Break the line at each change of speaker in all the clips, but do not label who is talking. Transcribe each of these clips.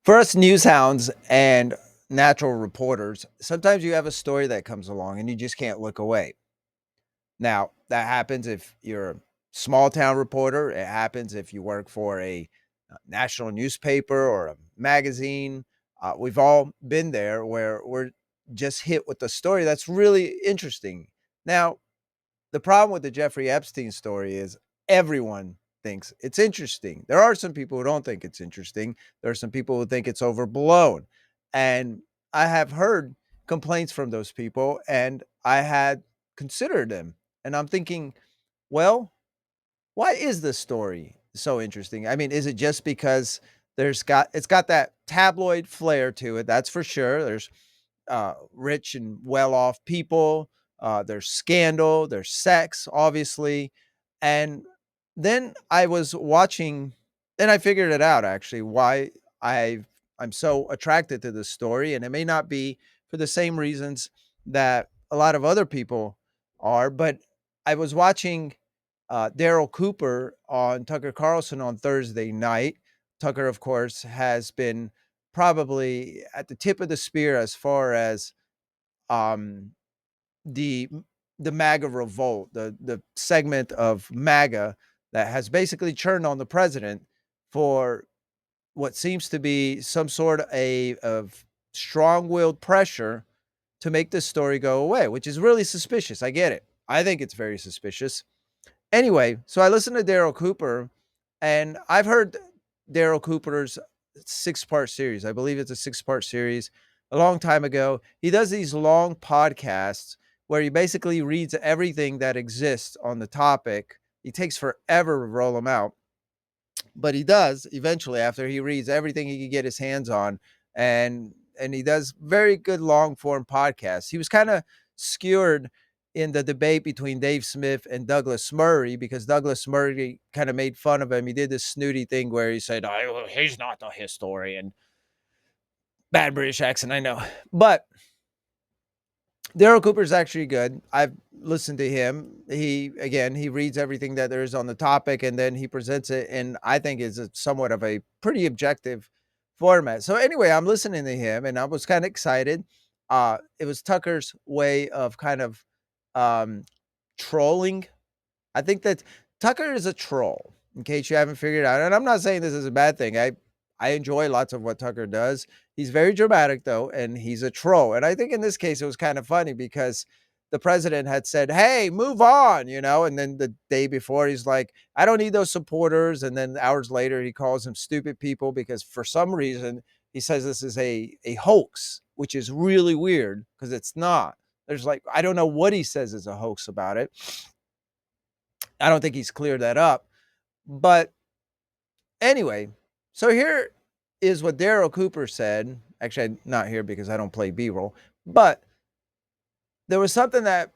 For us news hounds and natural reporters, sometimes you have a story that comes along and you just can't look away. Now, that happens if you're a small town reporter, it happens if you work for a national newspaper or a magazine. We've all been there where we're just hit with a story that's really interesting. Now, the problem with the Jeffrey Epstein story is everyone thinks it's interesting. There are some people who don't think it's interesting. There are some people who think it's overblown. And I have heard complaints from those people and I had considered them. And I'm thinking, well, why is this story so interesting? I mean, is it just because it's got that tabloid flair to it? That's for sure. There's rich and well-off people. There's scandal, there's sex, obviously, and then I was watching, and I figured it out actually why I I'm so attracted to this story, and it may not be for the same reasons that a lot of other people are, but I was watching Daryl Cooper on Tucker Carlson on Thursday night. Tucker, of course, has been probably at the tip of the spear as far as um, the the MAGA revolt, the segment of MAGA that has basically turned on the president for what seems to be some sort of strong-willed pressure to make this story go away, which is really suspicious. I get it. I think it's very suspicious. Anyway, so I listened to Daryl Cooper, and I've heard Daryl Cooper's six-part series. I believe it's a six-part series a long time ago. He does these long podcasts where he basically reads everything that exists on the topic. He takes forever to roll them out, but he does eventually after he reads everything he can get his hands on, and he does very good long form podcasts. He was kind of skewered in the debate between Dave Smith and Douglas Murray because Douglas Murray kind of made fun of him. He did this snooty thing where he said, "Oh, he's not a historian." Bad British accent, I know. But Daryl Cooper's actually good. I've listened to him. He reads everything that there is on the topic and then he presents it and I think is a somewhat of a pretty objective format. So anyway, I'm listening to him and I was kind of excited. It was Tucker's way of kind of um trolling. I think that Tucker is a troll, in case you haven't figured it out. And I'm not saying this is a bad thing. I enjoy lots of what Tucker does. He's very dramatic though, and he's a troll. And I think in this case it was kind of funny because the president had said, "Hey, move on," and then the day before he's like, "I don't need those supporters," and then hours later he calls them stupid people because for some reason he says this is a hoax, which is really weird because it's not. There's like I don't know what he says is a hoax about it. I don't think he's cleared that up. But anyway, so here is what Daryl Cooper said. Actually, I'm not here because I don't play B roll, but there was something that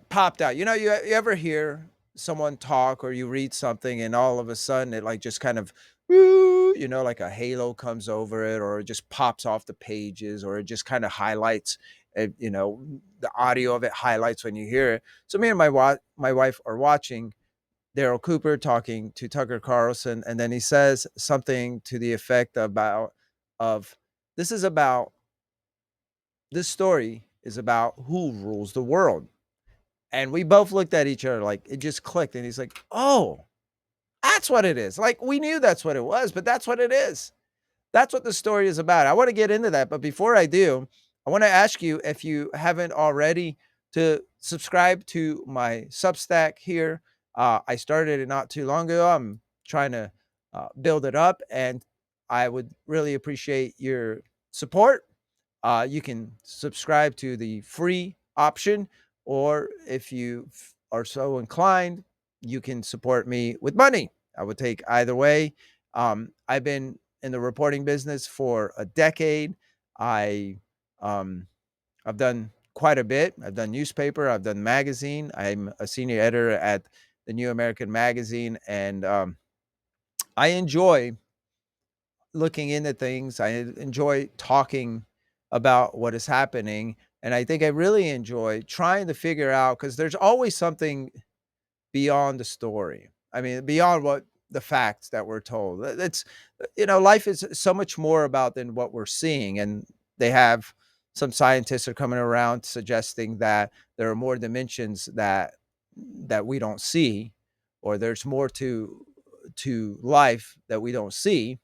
popped out. You ever hear someone talk or you read something and all of a sudden it like just kind of, like a halo comes over it or it just pops off the pages or it just kind of highlights it, the audio of it highlights when you hear it. So me and my wife are watching Daryl Cooper talking to Tucker Carlson, and then he says something to the effect of this is about this story is about who rules the world. And we both looked at each other like it just clicked, and he's like, "Oh, that's what it is." Like we knew that's what it was, but that's what it is. That's what the story is about. I want to get into that, but before I do, I want to ask you if you haven't already to subscribe to my Substack here. I started it not too long ago. I'm trying to build it up, and I would really appreciate your support. You can subscribe to the free option, or if you are so inclined, you can support me with money. I would take either way. I've been in the reporting business for a decade. I um, I've done quite a bit. I've done newspaper. I've done magazine. I'm a senior editor at the New American Magazine, and I enjoy looking into things. I enjoy talking about what is happening. And I think I really enjoy trying to figure out because there's always something beyond the story. I mean, beyond what the facts that we're told. It's life is so much more about than what we're seeing, and they have some scientists are coming around suggesting that there are more dimensions that we don't see, or there's more to life that we don't see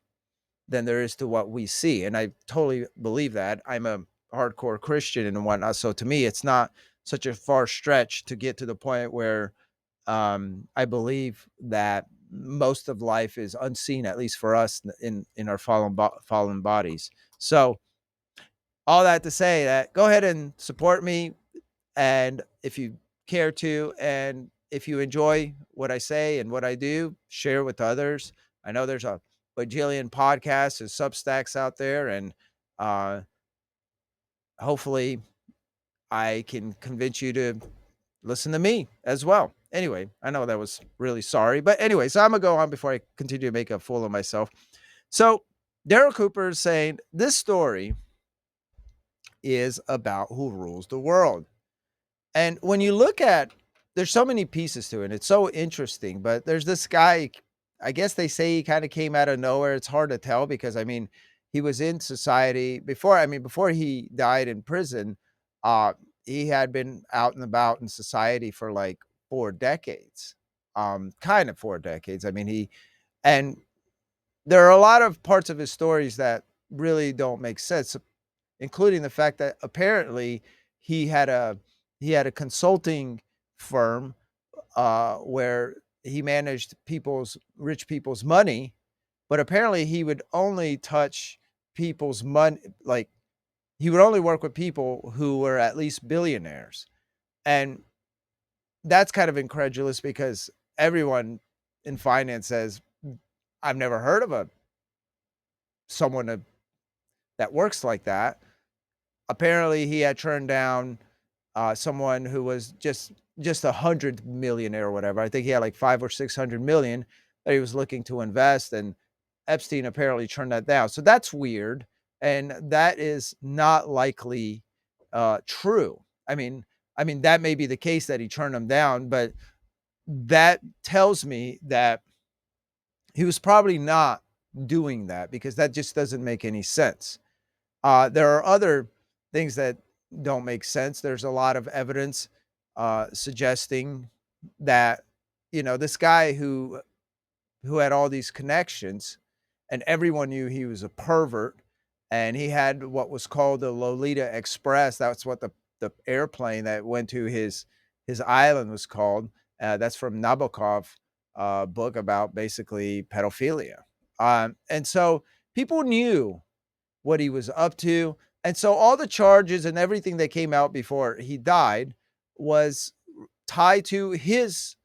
than there is to what we see. And I totally believe that. I'm a hardcore Christian and whatnot. So to me, it's not such a far stretch to get to the point where I believe that most of life is unseen, at least for us in our fallen bodies. So all that to say that go ahead and support me, and if you care to, and if you enjoy what I say and what I do, share with others. I know there's a bajillion podcasts and Substacks out there, and uh, hopefully I can convince you to listen to me as well. Anyway, I know that was really sorry, but anyway, so I'm gonna go on before I continue to make a fool of myself. So Daryl Cooper is saying this story is about who rules the world. And when you look at there's so many pieces to it. It's so interesting, but there's this guy, I guess they say he kind of came out of nowhere. It's hard to tell because I mean, he was in society before, I mean, before he died in prison, uh, he had been out and about in society for like 4 decades. Kind of 4 decades. I mean, and there are a lot of parts of his stories that really don't make sense, including the fact that apparently he had a he had a consulting firm where he managed rich people's money, but apparently he would only touch people's money, like he would only work with people who were at least billionaires. And that's kind of incredulous because everyone in finance says, I've never heard of a someone that works like that. Apparently he had turned down someone who was just 100 millionaire or whatever. I think he had like 5 or 600 million that he was looking to invest, and Epstein apparently turned that down. So that's weird, and that is not likely true. I mean that may be the case that he turned them down, but that tells me that he was probably not doing that because that just doesn't make any sense. There are other things that don't make sense. There's a lot of evidence suggesting that this guy who had all these connections, and everyone knew he was a pervert, and he had what was called the Lolita Express. That's what the airplane that went to his island was called. That's from Nabokov book about basically pedophilia. And so people knew what he was up to. And so all the charges and everything that came out before he died was tied to his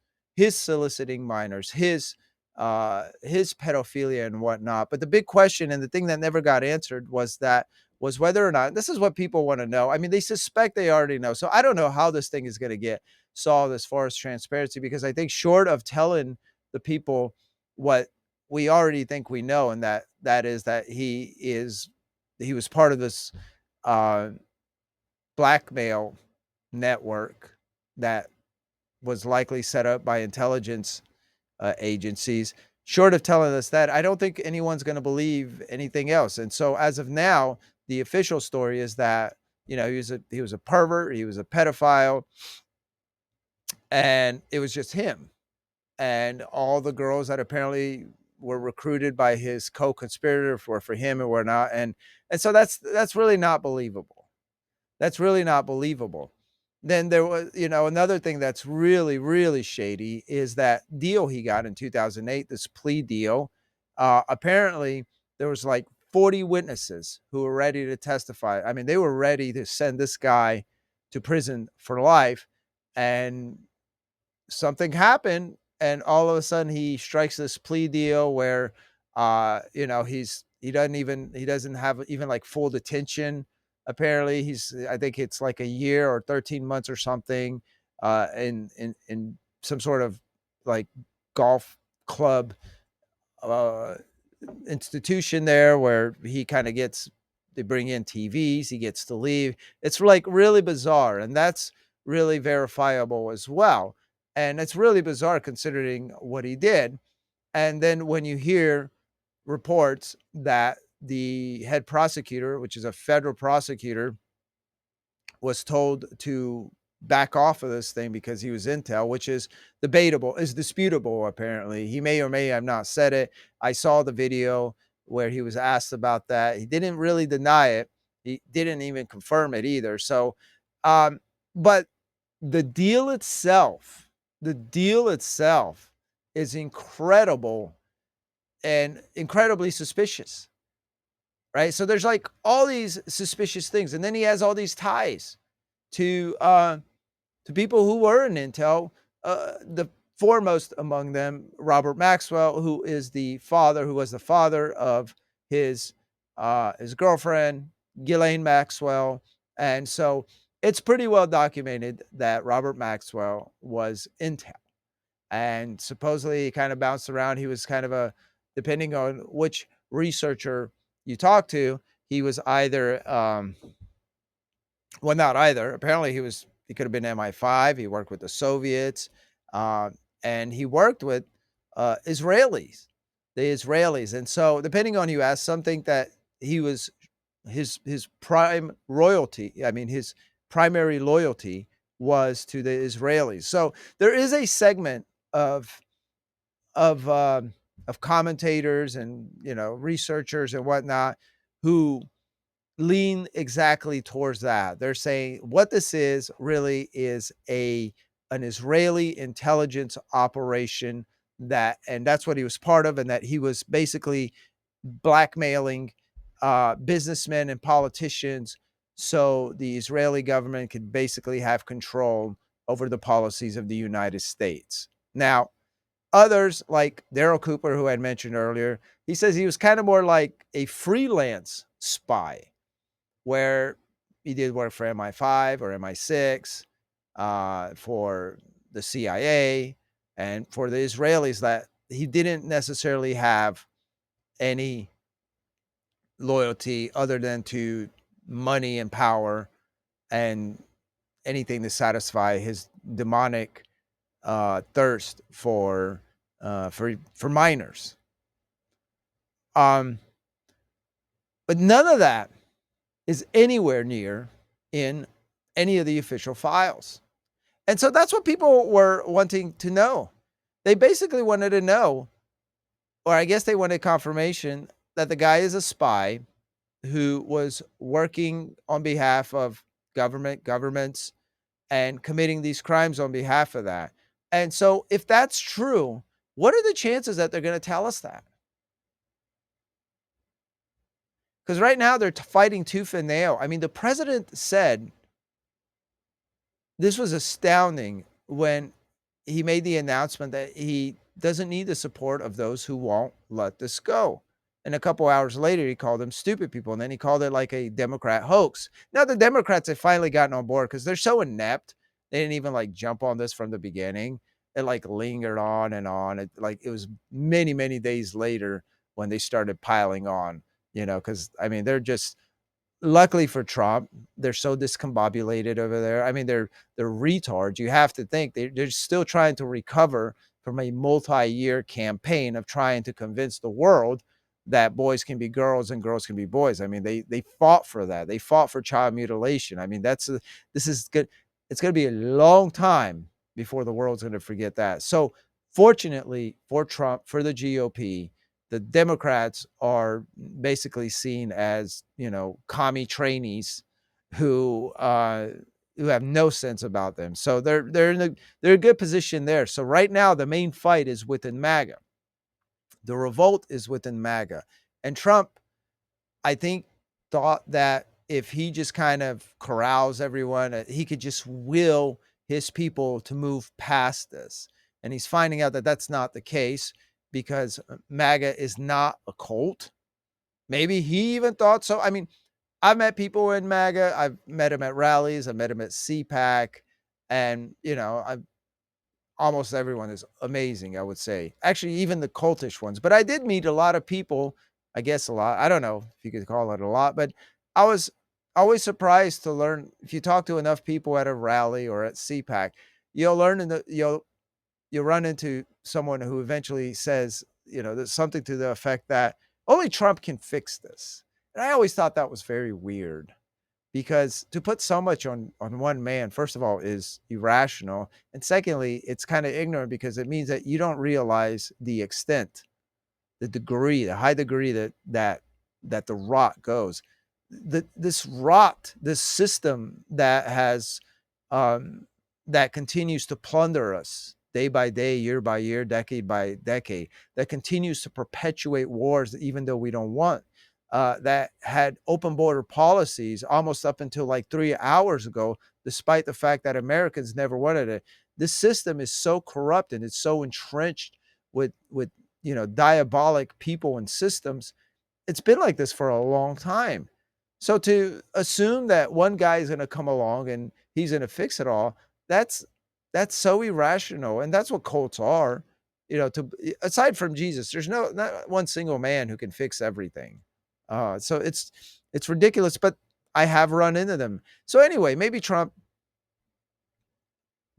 soliciting minors, his pedophilia and whatnot. But the big question and the thing that never got answered was whether or not this is what people want to know. I mean, they suspect they already know. So I don't know how this thing is going to get solved as far as transparency, because I think short of telling the people what we already think we know, and that is that he was part of this uh, blackmail network that was likely set up by intelligence agencies. Short of telling us that, I don't think anyone's going to believe anything else. And so, as of now, the official story is that he was a pervert, he was a pedophile, and it was just him and all the girls that apparently were recruited by his co-conspirator for him and were not. And so that's really not believable. That's really not believable. Then there was, another thing that's really, really shady is that deal he got in 2008, this plea deal. Apparently, there was like 40 witnesses who were ready to testify. I mean, they were ready to send this guy to prison for life. And something happened, and all of a sudden he strikes this plea deal where he doesn't have even like full detention. Apparently I think it's like a year or 13 months or something in some sort of like golf club uh institution there, where he kind of gets they bring in TVs, he gets to leave. It's like really bizarre, and that's really verifiable as well. And it's really bizarre considering what he did. And then when you hear reports that the head prosecutor, which is a federal prosecutor, was told to back off of this thing because he was intel, which is debatable, is disputable. Apparently, he may or may have not said it. I saw the video where he was asked about that. He didn't really deny it. He didn't even confirm it either. So, um, but the deal itself, the deal itself is incredible and incredibly suspicious, right? So there's like all these suspicious things, and then he has all these ties to people who were in intel. The foremost among them, Robert Maxwell, who is the father, who was the father of his his girlfriend, Ghislaine Maxwell, and so it's pretty well documented that Robert Maxwell was intel, and supposedly he kind of bounced around. He was kind of a, depending on which researcher you talk to, he was either well, not either. Apparently, he could have been MI5. He worked with the Soviets, uh, and he worked with Israelis, the Israelis. And so, depending on who you ask, some think that he was his prime royalty. I mean, his primary loyalty was to the Israelis. So there is a segment of of um, of commentators and researchers and whatnot who lean exactly towards that. They're saying what this is really is a an Israeli intelligence operation, that and that's what he was part of, and that he was basically blackmailing businessmen and politicians so the Israeli government could basically have control over the policies of the United States. Now, others like Daryl Cooper, who I mentioned earlier, he says he was kind of more like a freelance spy where he did work for MI5 or MI6, for the CIA, and for the Israelis, that he didn't necessarily have any loyalty other than to money and power and anything to satisfy his demonic thirst for minors. Um, but none of that is anywhere near in any of the official files. And so that's what people were wanting to know. They basically wanted to know, or I guess they wanted confirmation that the guy is a spy who was working on behalf of governments, and committing these crimes on behalf of that. And so if that's true, what are the chances that they're going to tell us that? Because right now they're fighting tooth and nail. I mean, the president said this was astounding when he made the announcement that he doesn't need the support of those who won't let this go. And a couple hours later, he called them stupid people. And then he called it like a Democrat hoax. Now, the Democrats have finally gotten on board because they're so inept. They didn't even like jump on this from the beginning. It like lingered on and on. It was many, many days later when they started piling on, because I mean, they're just, luckily for Trump, they're so discombobulated over there. I mean, they're retards. You have to think they're still trying to recover from a multi-year campaign of trying to convince the world that boys can be girls and girls can be boys. I mean, they fought for that. They fought for child mutilation. I mean, this is good. It's going to be a long time before the world's going to forget that. So, fortunately for Trump, for the GOP, the Democrats are basically seen as, commie trainees who have no sense about them. So they're in a good position there. So right now the main fight is within MAGA. The revolt is within MAGA. And Trump, I think, thought that if he just kind of corrals everyone, he could just will his people to move past this. And he's finding out that that's not the case, because MAGA is not a cult. Maybe he even thought so. I mean, I've met people in MAGA. I've met him at rallies. I met him at CPAC. And, almost everyone is amazing, I would say. Actually, even the cultish ones. But I did meet a lot of people, I guess a lot. I don't know if you could call it a lot, but I was always surprised to learn, if you talk to enough people at a rally or at CPAC, you'll learn you'll run into someone who eventually says there's something to the effect that only Trump can fix this. And I always thought that was very weird because to put so much on one man, first of all, is irrational, and secondly, it's kind of ignorant because it means that you don't realize the extent, the degree, the high degree that the rot goes. This rot, this system um, that continues to plunder us day by day, year by year, decade by decade, that continues to perpetuate wars, even though we don't want. That had open border policies almost up until like 3 hours ago, despite the fact that Americans never wanted it. This system is so corrupt and it's so entrenched with diabolic people and systems. It's been like this for a long time. So to assume that one guy is going to come along and he's going to fix it all, that's that's so irrational, and that's what cults are. To aside from Jesus, there's not one single man who can fix everything. So it's ridiculous, but I have run into them. So anyway, maybe Trump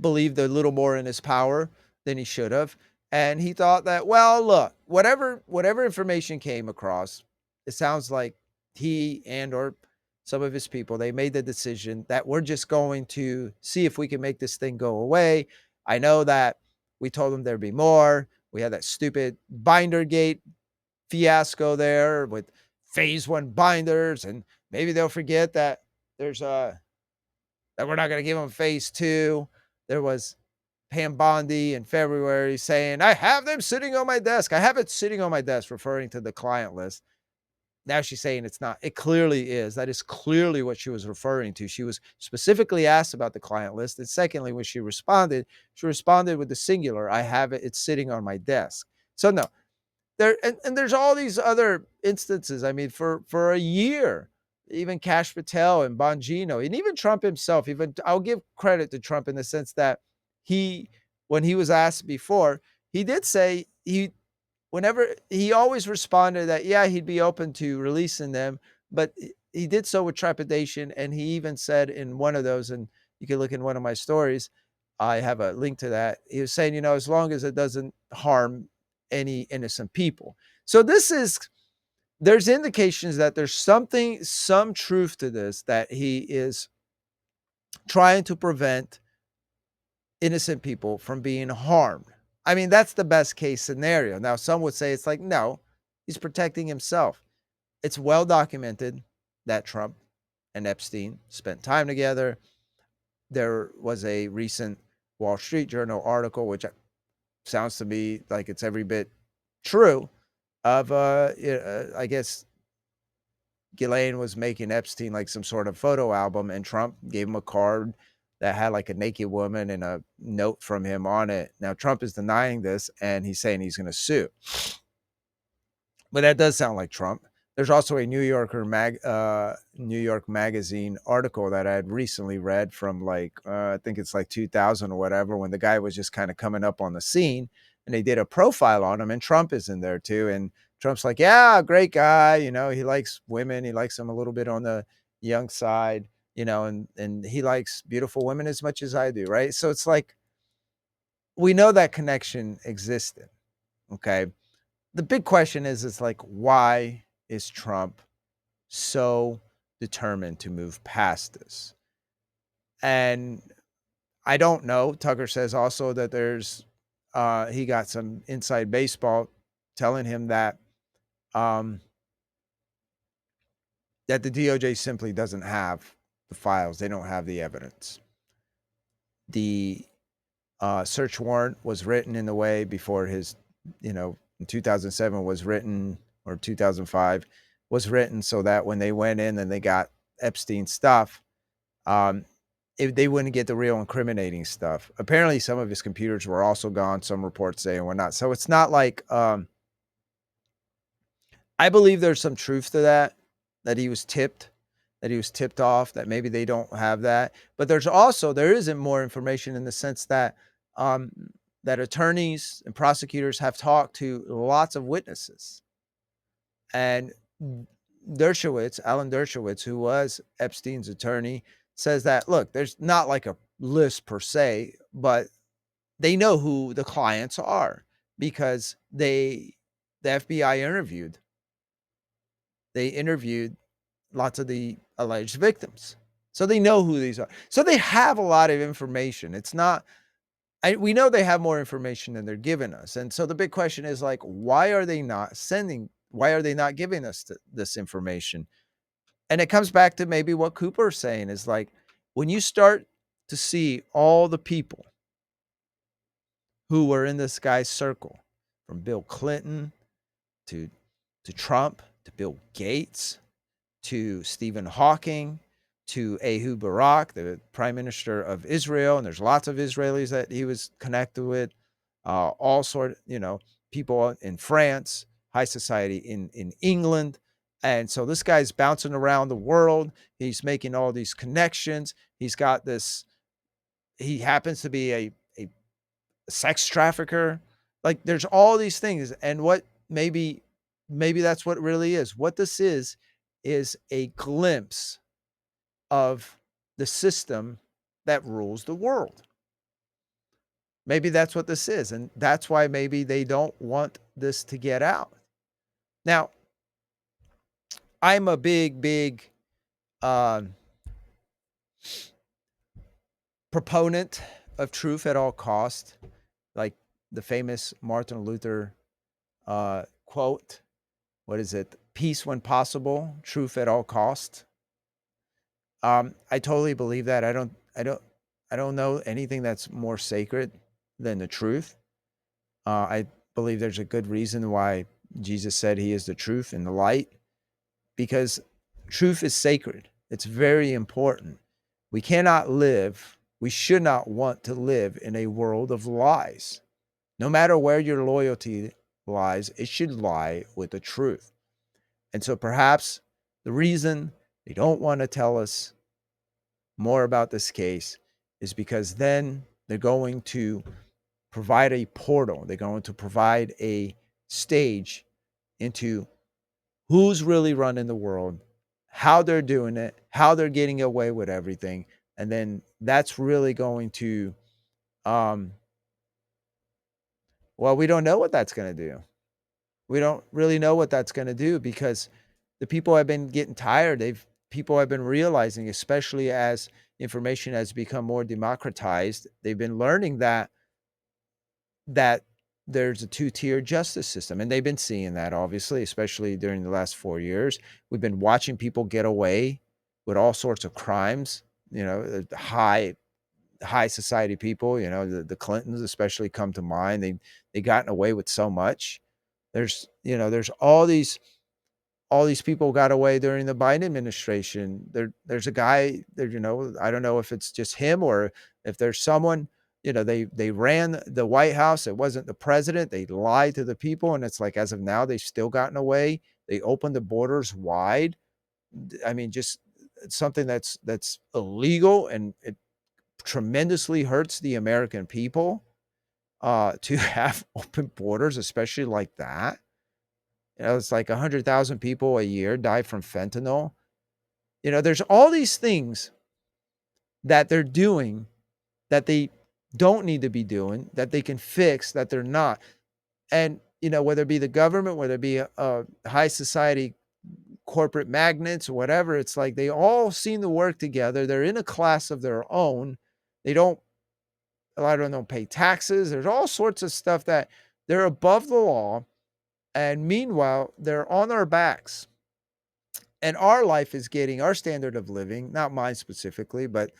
believed a little more in his power than he should have. And he thought that, well, look, whatever information came across, it sounds like he and or some of his people, they made the decision that we're just going to see if we can make this thing go away. I know that we told them there'd be more. We had that stupid binder gate fiasco there with phase one binders, and maybe they'll forget that there's that we're not going to give them phase two. There was Pam Bondi in February saying, I have them sitting on my desk. I have it sitting on my desk, referring to the client list. Now she's saying it's not. It clearly is. That is clearly what she was referring to. She was specifically asked about the client list. And secondly, when she responded with the singular, I have it. It's sitting on my desk. So no, and there's all these other instances. I mean, for a year, even Kash Patel and Bongino, and even Trump himself, even I'll give credit to Trump in the sense that he, when he was asked before, he did say whenever he always responded that, yeah, he'd be open to releasing them, but he did so with trepidation. And he even said in one of those, and you can look in one of my stories, I have a link to that. He was saying, as long as it doesn't harm any innocent people. So there's indications that there's some truth to this, that he is trying to prevent innocent people from being harmed. I mean, that's the best case scenario. Now, some would say it's like, no, he's protecting himself. It's well documented that Trump and Epstein spent time together. There was a recent Wall Street Journal article, which sounds to me like it's every bit true, of I guess Ghislaine was making Epstein like some sort of photo album, and Trump gave him a card that had like a naked woman and a note from him on it. Now Trump is denying this, and he's saying he's going to sue. But that does sound like Trump. There's also a New York Magazine article that I had recently read from I think it's like 2000 or whatever, when the guy was just kind of coming up on the scene, and they did a profile on him, and Trump is in there too. And Trump's like, yeah, great guy. He likes women. He likes them a little bit on the young side, and he likes beautiful women as much as I do. Right. So it's like, we know that connection existed. Okay. The big question is like, why is Trump so determined to move past this? And I don't know. Tucker says also that he got some inside baseball telling him that that the DOJ simply doesn't have the files. They don't have the evidence. The search warrant was written in the way before his, in 2007 was written, or 2005 was written, so that when they went in and they got Epstein stuff, they wouldn't get the real incriminating stuff. Apparently, some of his computers were also gone. Some reports say, and whatnot. So it's not like I believe there's some truth to that he was tipped off, that maybe they don't have that. But there isn't more information in the sense that that attorneys and prosecutors have talked to lots of witnesses. And Alan Dershowitz, who was Epstein's attorney, says that, look, there's not like a list per se, but they know who the clients are, because they the FBI interviewed lots of the alleged victims. So they know who these are. So they have a lot of information. It's not we know they have more information than they're giving us. And so the big question is like, why are they not giving us this information? And it comes back to maybe what Cooper's saying is like, when you start to see all the people who were in this guy's circle, from Bill Clinton to Trump to Bill Gates to Stephen Hawking to Ehud Barak, the prime minister of Israel, and there's lots of Israelis that he was connected with, all sort of, people in France, high society in England. And so this guy's bouncing around the world. He's making all these connections. He's got this, he happens to be a sex trafficker. Like there's all these things. And what maybe that's what it really is. What this is a glimpse of the system that rules the world. Maybe that's what this is. And that's why maybe they don't want this to get out. Now, I'm a big proponent of truth at all cost, like the famous Martin Luther quote. What is it? Peace when possible, truth at all cost. I totally believe that. I don't know anything that's more sacred than the truth. I believe there's a good reason why Jesus said he is the truth and the light, because truth is sacred. It's very important. We should not want to live in a world of lies. No matter where your loyalty lies, it should lie with the truth. And so perhaps the reason they don't want to tell us more about this case is because then they're going to provide a portal. They're going to provide a stage into who's really running the world, how they're doing it, how they're getting away with everything. And then that's really going to, we don't know what that's going to do. We don't really know what that's going to do because the people have been getting tired. People have been realizing, especially as information has become more democratized, they've been learning that there's a two-tier justice system. And they've been seeing that, obviously, especially during the last 4 years. We've been watching people get away with all sorts of crimes, high society people, the Clintons especially come to mind. They gotten away with so much. There's all these people got away during the Biden administration. There's a guy there, I don't know if it's just him or if there's someone, they ran the White House. It wasn't the president. They lied to the people. And it's like, as of now, they've still gotten away. They opened the borders wide. I mean, just something that's illegal, and it tremendously hurts the American people to have open borders, especially like that. It's like 100,000 people a year die from fentanyl. There's all these things that they're doing that they don't need to be doing, that they can fix, that they're not. And, whether it be the government, whether it be a high society, corporate magnates or whatever, it's like they all seem to work together. They're in a class of their own. A lot of them don't pay taxes. There's all sorts of stuff that they're above the law. And meanwhile, they're on our backs. And our life is getting, our standard of living, not mine specifically, but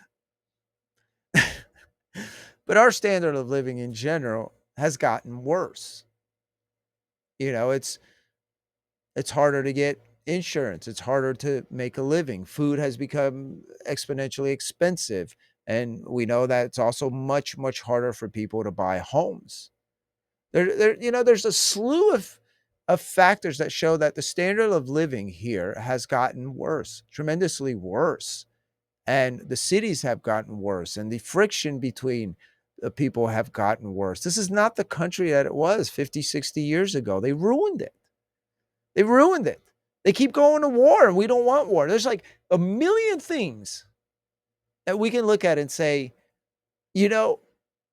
our standard of living in general has gotten worse. It's harder to get insurance. It's harder to make a living. Food has become exponentially expensive. And we know that it's also much, much harder for people to buy homes. There's a slew of factors that show that the standard of living here has gotten worse, tremendously worse. And the cities have gotten worse, and the friction between the people have gotten worse. This is not the country that it was 50, 60 years ago. They ruined it. They keep going to war, and we don't want war. There's like a million things that we can look at and say,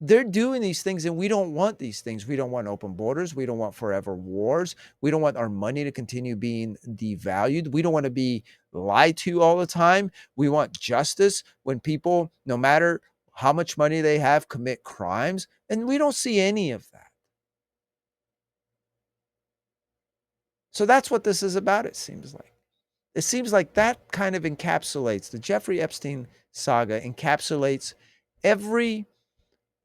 they're doing these things, and we don't want these things. We don't want open borders. We don't want forever wars. We don't want our money to continue being devalued. We don't want to be lied to all the time. We want justice when people, no matter how much money they have, commit crimes. And we don't see any of that. So that's what this is about, it seems like. It seems like that kind of encapsulates the Jeffrey Epstein saga, encapsulates every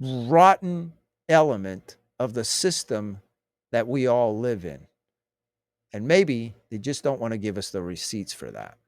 rotten element of the system that we all live in. And maybe they just don't want to give us the receipts for that.